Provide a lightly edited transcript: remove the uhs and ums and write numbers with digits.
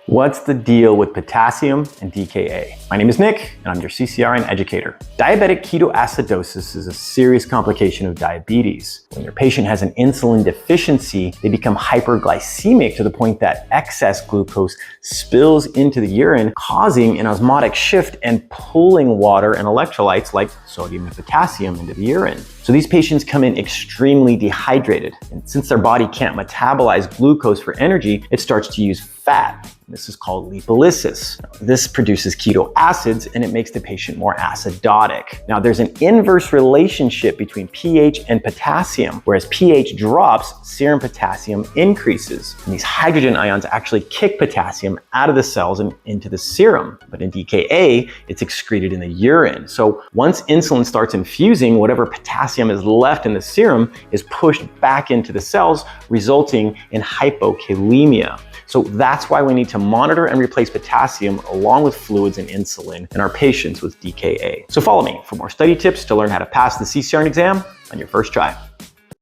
What's the deal with potassium and DKA? My name is Nick, and I'm your CCRN educator. Diabetic ketoacidosis is a serious complication of diabetes. When your patient has an insulin deficiency, they become hyperglycemic to the point that excess glucose spills into the urine, causing an osmotic shift and pulling water and electrolytes like sodium and potassium into the urine. So these patients come in extremely dehydrated. And since their body can't metabolize glucose for energy, it starts to use fat. This is called lipolysis. This produces keto acids and it makes the patient more acidotic. Now there's an inverse relationship between pH and potassium. Whereas pH drops, serum potassium increases. And these hydrogen ions actually kick potassium out of the cells and into the serum. But in DKA, it's excreted in the urine. So once insulin starts infusing, whatever potassium is left in the serum is pushed back into the cells, resulting in hypokalemia. So that's why we need to monitor and replace potassium along with fluids and insulin in our patients with DKA. So follow me for more study tips to learn how to pass the CCRN exam on your first try.